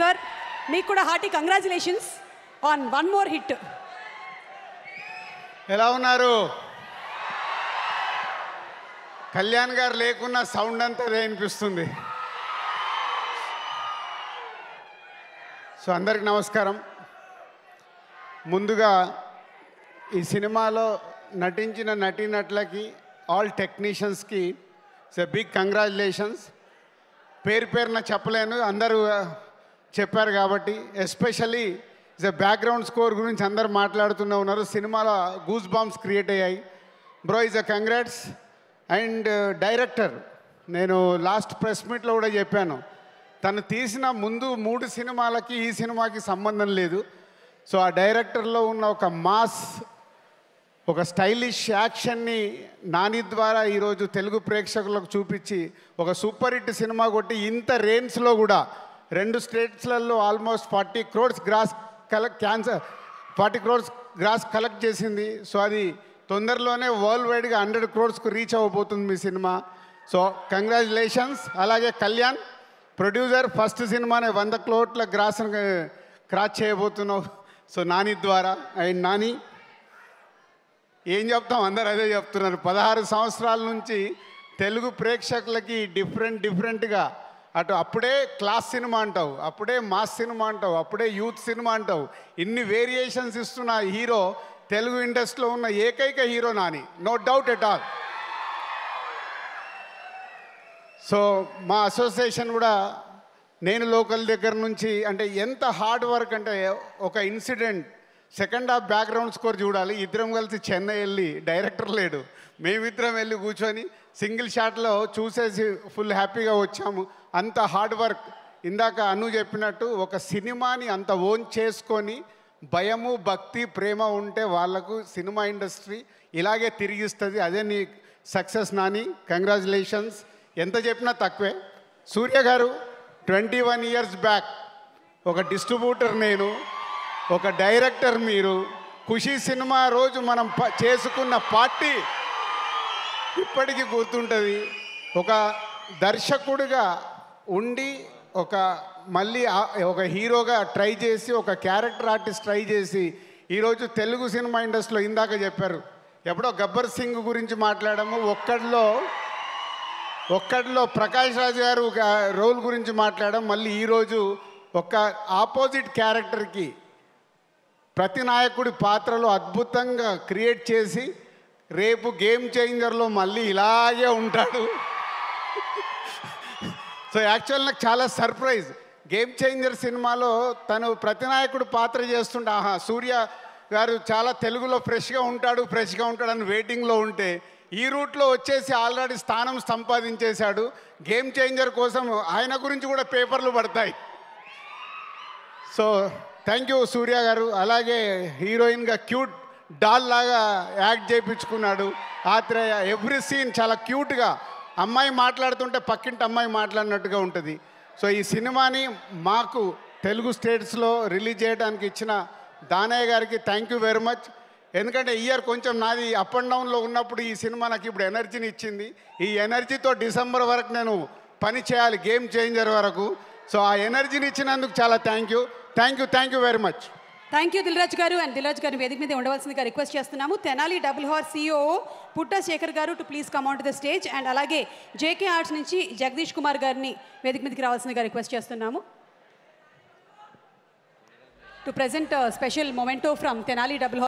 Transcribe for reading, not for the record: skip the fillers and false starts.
Sir మీకు కూడా hearty congratulations on one more hit. ఎలా ఉన్నారు? కళ్యాణ్ గారు లేకున్నా సౌండ్ అంతా వినిపిస్తుంది. సో అందరికి నమస్కారం. ముందుగా ఈ సినిమాలో నటించిన నటీనటులకి, ఆల్ టెక్నీషియన్స్కి బిగ్ కంగ్రాచులేషన్స్. పేరు పేరున చెప్పలేను, అందరూ చెప్పారు కాబట్టి. ఎస్పెషల్లీ బ్యాక్గ్రౌండ్ స్కోర్ గురించి అందరు మాట్లాడుతూనే ఉన్నారు. సినిమాలో గూస్ బాంబ్స్ క్రియేట్ అయ్యాయి. Bro is a congrats. And director, నేను లాస్ట్ ప్రెస్ మీట్లో కూడా చెప్పాను, తను తీసిన ముందు 3 సినిమాలకి ఈ సినిమాకి సంబంధం లేదు. సో ఆ డైరెక్టర్లో ఉన్న ఒక మాస్, ఒక స్టైలిష్ యాక్షన్ని నాని ద్వారా ఈరోజు తెలుగు ప్రేక్షకులకు చూపించి ఒక సూపర్ హిట్ సినిమా కొట్టి ఇంత రేంజ్లో కూడా 2 స్టేట్స్లలో ఆల్మోస్ట్ 40 crores గ్రాస్ కలెక్ట్ చేసింది. సో అది తొందరలోనే వరల్డ్ వైడ్గా 100 crores రీచ్ అవ్వబోతుంది మీ సినిమా. So congratulations. అలాగే కళ్యాణ్ ప్రొడ్యూసర్, ఫస్ట్ సినిమానే 100 crores క్రాస్ చేయబోతున్నావు. సో నాని ద్వారా. అండ్ నాని ఏం చెప్తాం, అందరు అదే చెప్తున్నారు. 16 సంవత్సరాల నుంచి తెలుగు ప్రేక్షకులకి డిఫరెంట్గా అటు అప్పుడే క్లాస్ సినిమా అంటావు, అప్పుడే మాస్ సినిమా అంటావు, అప్పుడే యూత్ సినిమా అంటావు, ఇన్ని వేరియేషన్స్ ఇస్తున్న హీరో తెలుగు ఇండస్ట్రీలో ఉన్న ఏకైక hero Nani, no doubt at all. So మా అసోసియేషన్ కూడా నేను లోకల్ దగ్గర నుంచి, అంటే ఎంత హార్డ్ వర్క్ అంటే, ఒక incident second half background score చూడాలి. ఇద్దరం కలిసి చెన్నై వెళ్ళి, డైరెక్టర్ లేడు, మేమిద్దరం వెళ్ళి కూర్చొని సింగిల్ షాట్లో చూసేసి ఫుల్ హ్యాపీగా వచ్చాము. అంత హార్డ్ వర్క్. ఇందాక అను చెప్పినట్టు ఒక సినిమాని అంత ఓన్ చేసుకొని భయము, భక్తి, ప్రేమ ఉంటే వాళ్లకు సినిమా ఇండస్ట్రీ ఇలాగే తిరిగిస్తుంది. అదే నీ సక్సెస్ నాని. కంగ్రాచులేషన్స్. ఎంత చెప్పినా తక్కువే. సూర్య గారు 21 years బ్యాక్ ఒక డిస్ట్రిబ్యూటర్ నేను, ఒక డైరెక్టర్ మీరు. ఖుషీ సినిమా రోజు మనం చేసుకున్న పార్టీ ఇప్పటికీ గుర్తుంటుంది. ఒక దర్శకుడిగా ఉండి మళ్ళీ ఒక హీరోగా ట్రై చేసి, ఒక క్యారెక్టర్ ఆర్టిస్ట్ ట్రై చేసి ఈరోజు తెలుగు సినిమా ఇండస్ట్రీలో, ఇందాక చెప్పారు ఎప్పుడో గబ్బర్ సింగ్ గురించి మాట్లాడాము, ఒక్కడిలో ప్రకాష్ రాజ్ గారు రోల్ గురించి మాట్లాడాం. మళ్ళీ ఈరోజు ఒక ఆపోజిట్ క్యారెక్టర్కి ప్రతి నాయకుడి పాత్రలో అద్భుతంగా క్రియేట్ చేసి రేపు గేమ్ చేంజర్లో మళ్ళీ ఇలాగే ఉంటాడు. సో యాక్చువల్ నాకు చాలా సర్ప్రైజ్. గేమ్ చేంజర్ సినిమాలో తను ప్రతినాయకుడు పాత్ర చేస్తుంటే, ఆహా సూర్య గారు చాలా తెలుగులో ఫ్రెష్గా ఉంటాడు అని వెయిటింగ్లో ఉంటే, ఈ రూట్లో వచ్చేసి ఆల్రెడీ స్థానం సంపాదించేశాడు. గేమ్ చేంజర్ కోసం ఆయన గురించి కూడా పేపర్లు పడతాయి. సో థ్యాంక్ యూ సూర్య గారు. అలాగే హీరోయిన్గా క్యూట్ డాల్ లాగా యాక్ట్ చేయించుకున్నాడు. ఆత్రేయ ఎవ్రీ సీన్ చాలా క్యూట్గా, అమ్మాయి మాట్లాడుతుంటే పక్కింటి అమ్మాయి మాట్లాడినట్టుగా ఉంటుంది. సో ఈ సినిమాని మాకు తెలుగు స్టేట్స్లో రిలీజ్ చేయడానికి ఇచ్చిన దానయ్య గారికి థ్యాంక్ యూ వెరీ మచ్. ఎందుకంటే ఇయర్ కొంచెం నాది అప్ అండ్ డౌన్లో ఉన్నప్పుడు ఈ సినిమా నాకు ఇప్పుడు ఎనర్జీని ఇచ్చింది. ఈ ఎనర్జీతో డిసెంబర్ వరకు నేను పని చేయాలి, గేమ్ చేంజర్ వరకు. సో ఆ ఎనర్జీని ఇచ్చినందుకు చాలా thank you very much. Thank you Dilraj గారు. అండ్ దిల్రాజ్ గారిని వేదిక మీద ఉండవలసిందిగా రిక్వెస్ట్ చేస్తున్నాము. Tenali double horse CEO Putta Shekar గారు to please come on to the stage. And అలాగే JK ఆర్ట్స్ నుంచి జగదీష్ కుమార్ గారిని వేదిక మీదకి రావాల్సిందిగా రిక్వెస్ట్ చేస్తున్నాము to present special memento from Tenali double